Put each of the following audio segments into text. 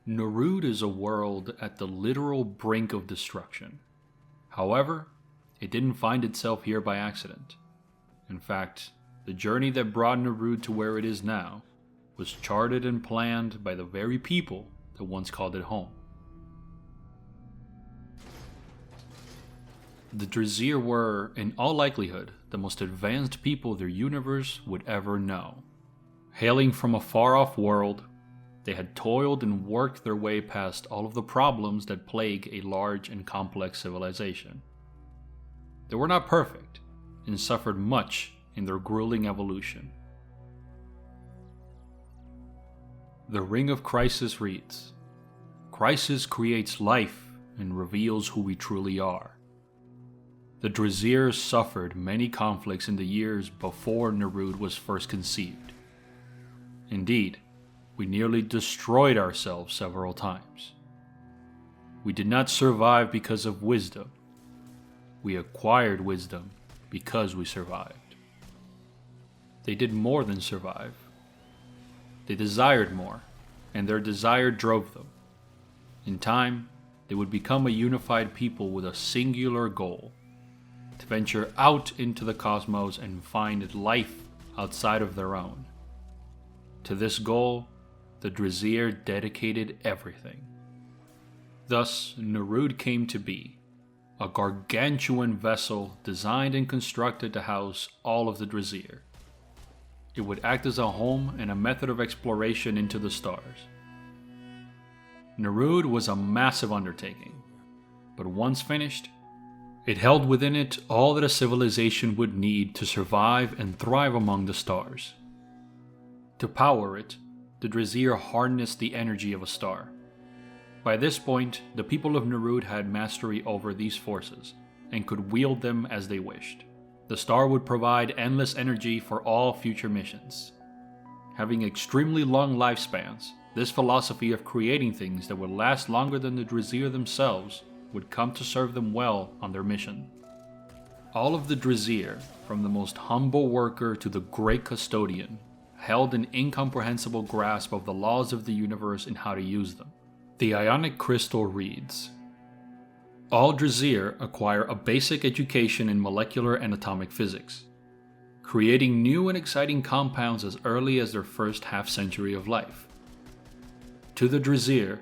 Narud is a world at the literal brink of destruction. However, it didn't find itself here by accident. In fact, the journey that brought Narud to where it is now was charted and planned by the very people that once called it home. The Drazier were, in all likelihood, the most advanced people their universe would ever know. Hailing from a far-off world, they had toiled and worked their way past all of the problems that plague a large and complex civilization. They were not perfect, and suffered much in their grueling evolution. The Ring of Crisis reads, "Crisis creates life and reveals who we truly are." The Drazier suffered many conflicts in the years before Narud was first conceived. Indeed, we nearly destroyed ourselves several times. We did not survive because of wisdom. We acquired wisdom because we survived. They did more than survive. They desired more, and their desire drove them. In time, they would become a unified people with a singular goal: to venture out into the cosmos and find life outside of their own. To this goal, the Drazier dedicated everything. Thus, Narud came to be, a gargantuan vessel designed and constructed to house all of the Drazier. It would act as a home and a method of exploration into the stars. Narud was a massive undertaking, but once finished, it held within it all that a civilization would need to survive and thrive among the stars. To power it, the Drazier harnessed the energy of a star. By this point, the people of Narud had mastery over these forces and could wield them as they wished. The star would provide endless energy for all future missions. Having extremely long lifespans, this philosophy of creating things that would last longer than the Drazier themselves would come to serve them well on their mission. All of the Drazier, from the most humble worker to the great custodian, held an incomprehensible grasp of the laws of the universe and how to use them. The Ionic Crystal reads, "All Drazier acquire a basic education in molecular and atomic physics, creating new and exciting compounds as early as their first half-century of life. To the Drazier,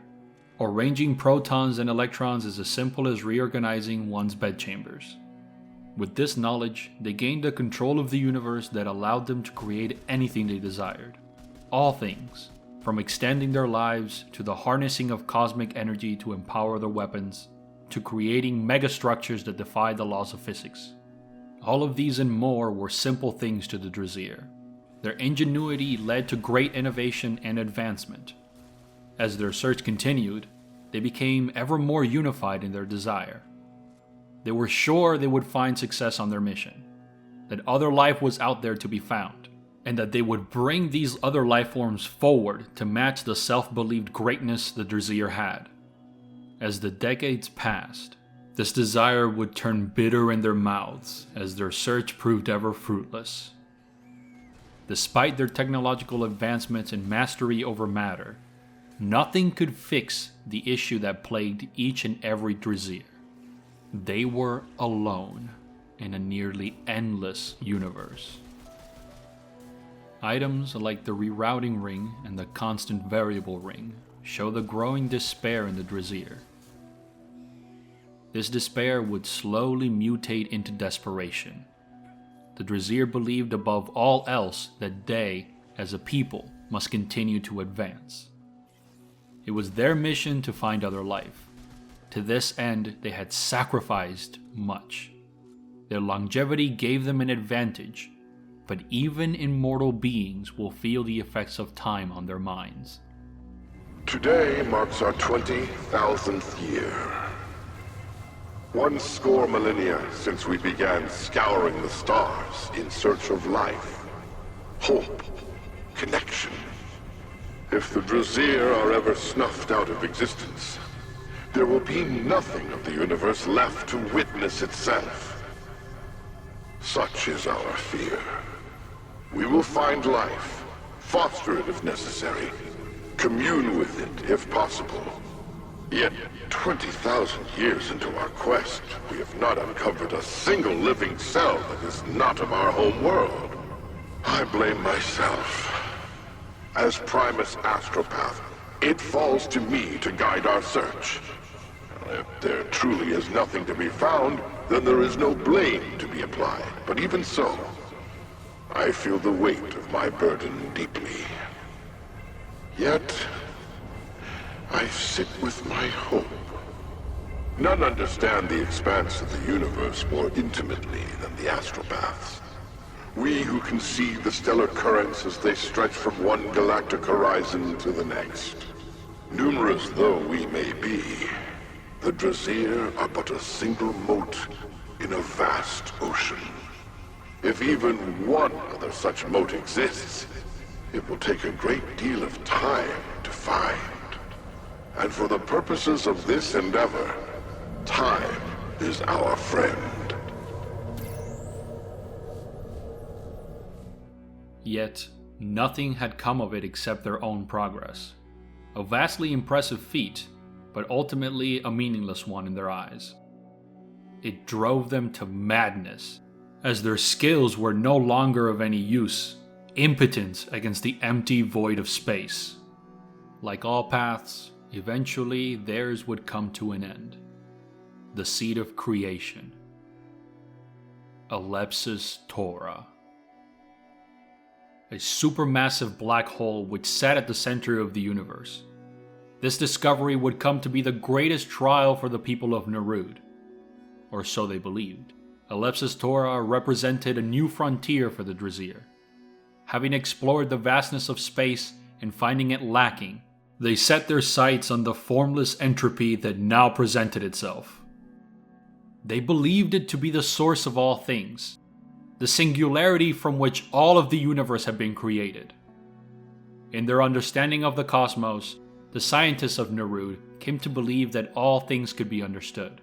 arranging protons and electrons is as simple as reorganizing one's bedchambers. With this knowledge, they gained a control of the universe that allowed them to create anything they desired. All things, from extending their lives to the harnessing of cosmic energy to empower their weapons, to creating megastructures that defy the laws of physics. All of these and more were simple things to the Drazier. Their ingenuity led to great innovation and advancement. As their search continued, they became ever more unified in their desire. They were sure they would find success on their mission, that other life was out there to be found, and that they would bring these other life forms forward to match the self-believed greatness the Drazier had. As the decades passed, this desire would turn bitter in their mouths as their search proved ever fruitless. Despite their technological advancements and mastery over matter, nothing could fix the issue that plagued each and every Drazier. They were alone in a nearly endless universe. Items like the rerouting ring and the constant variable ring show the growing despair in the Drazier. This despair would slowly mutate into desperation. The Drazier believed above all else that they, as a people, must continue to advance. It was their mission to find other life. To this end, they had sacrificed much. Their longevity gave them an advantage, but even immortal beings will feel the effects of time on their minds. Today marks our 20,000th year. 100 millennia since we began scouring the stars in search of life, hope, connection. If the Drazier are ever snuffed out of existence, there will be nothing of the universe left to witness itself. Such is our fear. We will find life, foster it if necessary, commune with it, if possible. Yet, 20,000 years into our quest, we have not uncovered a single living cell that is not of our home world. I blame myself. As Primus Astropath, it falls to me to guide our search. If there truly is nothing to be found, then there is no blame to be applied. But even so, I feel the weight of my burden deeply. Yet, I sit with my hope. None understand the expanse of the universe more intimately than the astropaths. We who can see the stellar currents as they stretch from one galactic horizon to the next. Numerous though we may be, the Drazier are but a single mote in a vast ocean. If even one other such mote exists, it will take a great deal of time to find. And for the purposes of this endeavor, time is our friend. Yet, nothing had come of it except their own progress. A vastly impressive feat, but ultimately a meaningless one in their eyes. It drove them to madness, as their skills were no longer of any use, impotent against the empty void of space. Like all paths, eventually theirs would come to an end. The seed of creation. Alepsis Tora. A supermassive black hole which sat at the center of the universe. This discovery would come to be the greatest trial for the people of Narud. Or so they believed. Alepsis Tora represented a new frontier for the Drazier. Having explored the vastness of space and finding it lacking, they set their sights on the formless entropy that now presented itself. They believed it to be the source of all things, the singularity from which all of the universe had been created. In their understanding of the cosmos, the scientists of Narud came to believe that all things could be understood.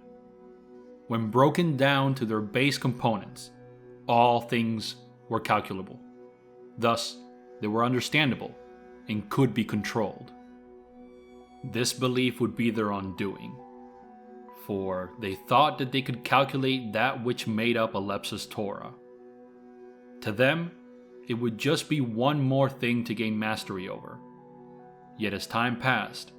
When broken down to their base components, all things were calculable. Thus, they were understandable and could be controlled. This belief would be their undoing, for they thought that they could calculate that which made up Alepsis Tora. To them, it would just be one more thing to gain mastery over. Yet as time passed,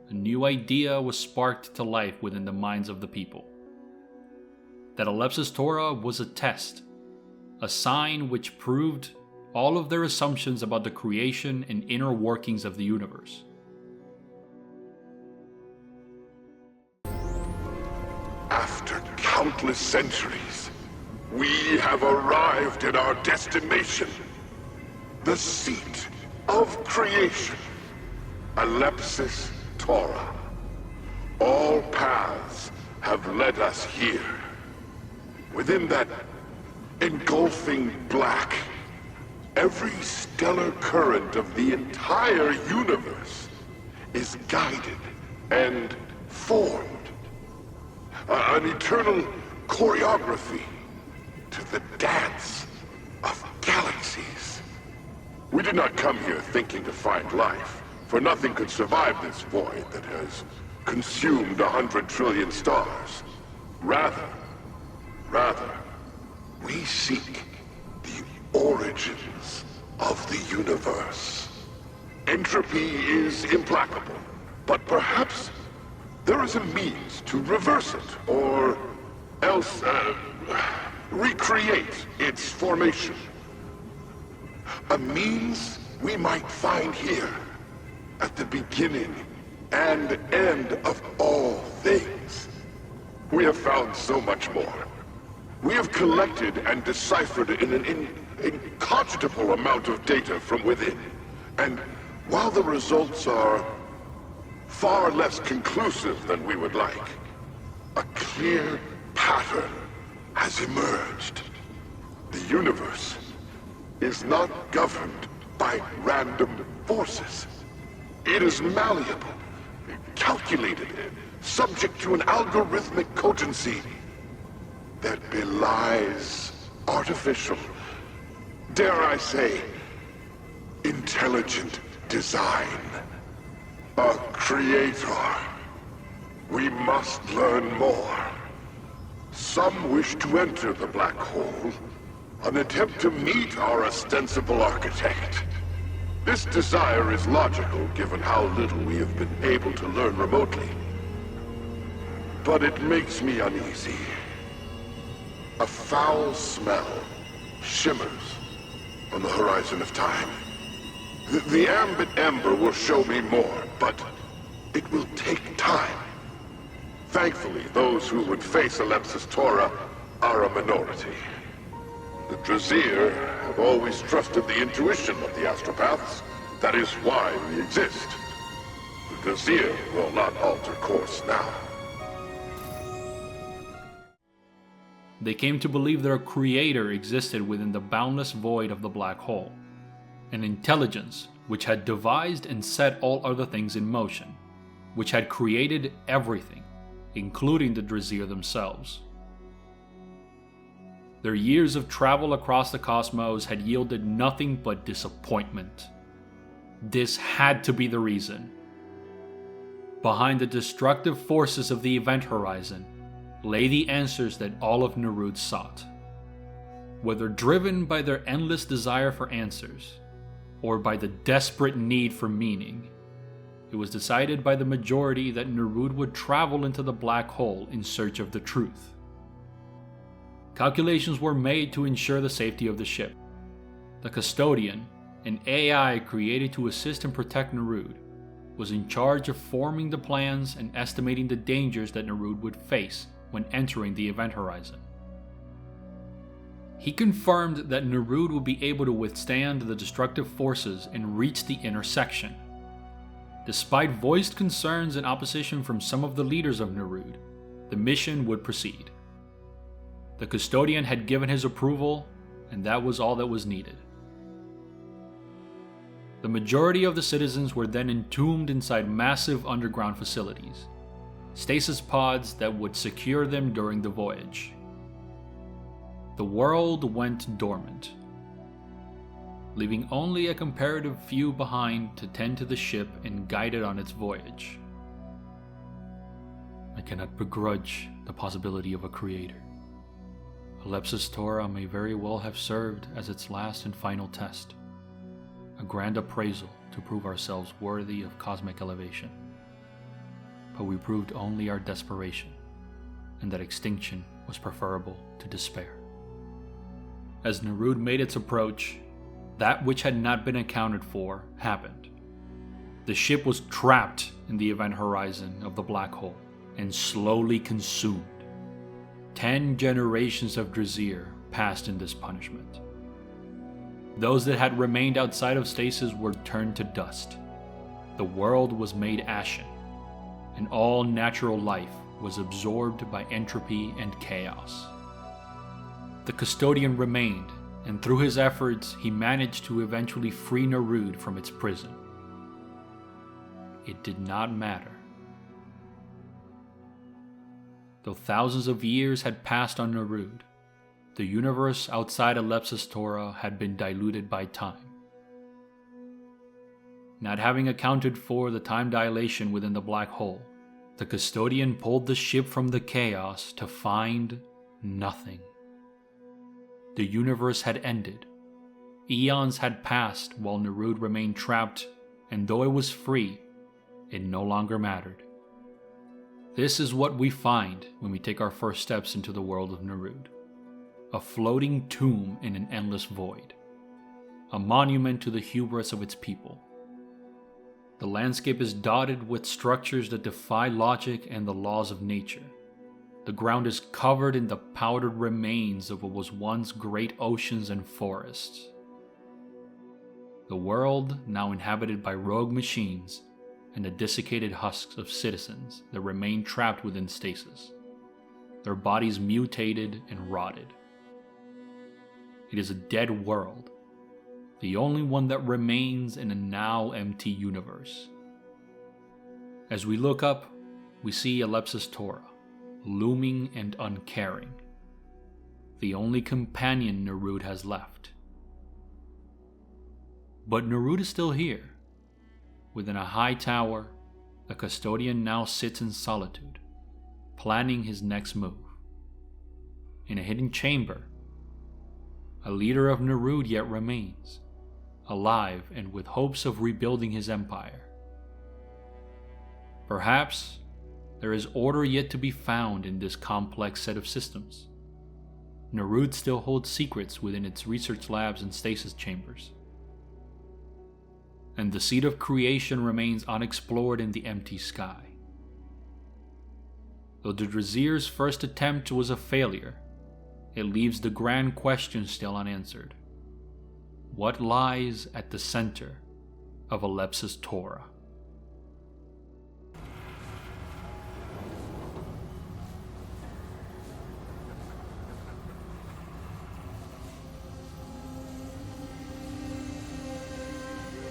a new idea was sparked to life within the minds of the people. That Alepsis Tora was a test, a sign which proved all of their assumptions about the creation and inner workings of the universe. After countless centuries, we have arrived at our destination. The seat of creation, Alepsis Tora. All paths have led us here. Within that engulfing black, every stellar current of the entire universe is guided and formed. An eternal choreography to the dance of galaxies. We did not come here thinking to find life, for nothing could survive this void that has consumed 100 trillion stars. Rather, we seek the origins of the universe. Entropy is implacable, but perhaps there is a means to reverse it, or else recreate its formation. A means we might find here, at the beginning and end of all things. We have found so much more. We have collected and deciphered an incogitable amount of data from within. And while the results are far less conclusive than we would like, a clear pattern has emerged. The universe is not governed by random forces. It is malleable, calculated, subject to an algorithmic cogency that belies artificial, dare I say, intelligent design. A creator. We must learn more. Some wish to enter the black hole, an attempt to meet our ostensible architect. This desire is logical given how little we have been able to learn remotely. But it makes me uneasy. A foul smell shimmers on the horizon of time. The ambit ember will show me more, but it will take time. Thankfully, those who would face Alepsis Tora are a minority. The Drazier have always trusted the intuition of the astropaths. That is why we exist. The Drazier will not alter course now. They came to believe that a creator existed within the boundless void of the black hole, an intelligence which had devised and set all other things in motion, which had created everything, including the Drazier themselves. Their years of travel across the cosmos had yielded nothing but disappointment. This had to be the reason. Behind the destructive forces of the event horizon lay the answers that all of Narud sought. Whether driven by their endless desire for answers, or by the desperate need for meaning, it was decided by the majority that Narud would travel into the black hole in search of the truth. Calculations were made to ensure the safety of the ship. The Custodian, an AI created to assist and protect Narud, was in charge of forming the plans and estimating the dangers that Narud would face when entering the event horizon. He confirmed that Narud would be able to withstand the destructive forces and reach the intersection. Despite voiced concerns and opposition from some of the leaders of Narud, the mission would proceed. The Custodian had given his approval, and that was all that was needed. The majority of the citizens were then entombed inside massive underground facilities, stasis pods that would secure them during the voyage. The world went dormant, leaving only a comparative few behind to tend to the ship and guide it on its voyage. I cannot begrudge the possibility of a creator. Alepsis Tora may very well have served as its last and final test, a grand appraisal to prove ourselves worthy of cosmic elevation. But we proved only our desperation, and that extinction was preferable to despair. As Narud made its approach, that which had not been accounted for happened. The ship was trapped in the event horizon of the black hole and slowly consumed. 10 generations of Drazier passed in this punishment. Those that had remained outside of stasis were turned to dust. The world was made ashen, and all natural life was absorbed by entropy and chaos. The Custodian remained, and through his efforts, he managed to eventually free Narud from its prison. It did not matter. Though thousands of years had passed on Narud, the universe outside Alepsis Tora had been diluted by time. Not having accounted for the time dilation within the black hole, the Custodian pulled the ship from the chaos to find nothing. The universe had ended. Eons had passed while Narud remained trapped, and though it was free, it no longer mattered. This is what we find when we take our first steps into the world of Narud. A floating tomb in an endless void. A monument to the hubris of its people. The landscape is dotted with structures that defy logic and the laws of nature. The ground is covered in the powdered remains of what was once great oceans and forests. The world, now inhabited by rogue machines and the desiccated husks of citizens that remain trapped within stasis, their bodies mutated and rotted. It is a dead world, the only one that remains in a now empty universe. As we look up, we see Alepsis Tora, looming and uncaring, the only companion Narud has left. But Narud is still here, within a high tower the custodian now sits in solitude, planning his next move. In a hidden chamber, a leader of Narud yet remains, alive and with hopes of rebuilding his empire. Perhaps there is order yet to be found in this complex set of systems. Narud still holds secrets within its research labs and stasis chambers. And the seed of creation remains unexplored in the empty sky. Though the Drazier's first attempt was a failure, it leaves the grand question still unanswered. What lies at the center of Alepsis Torah?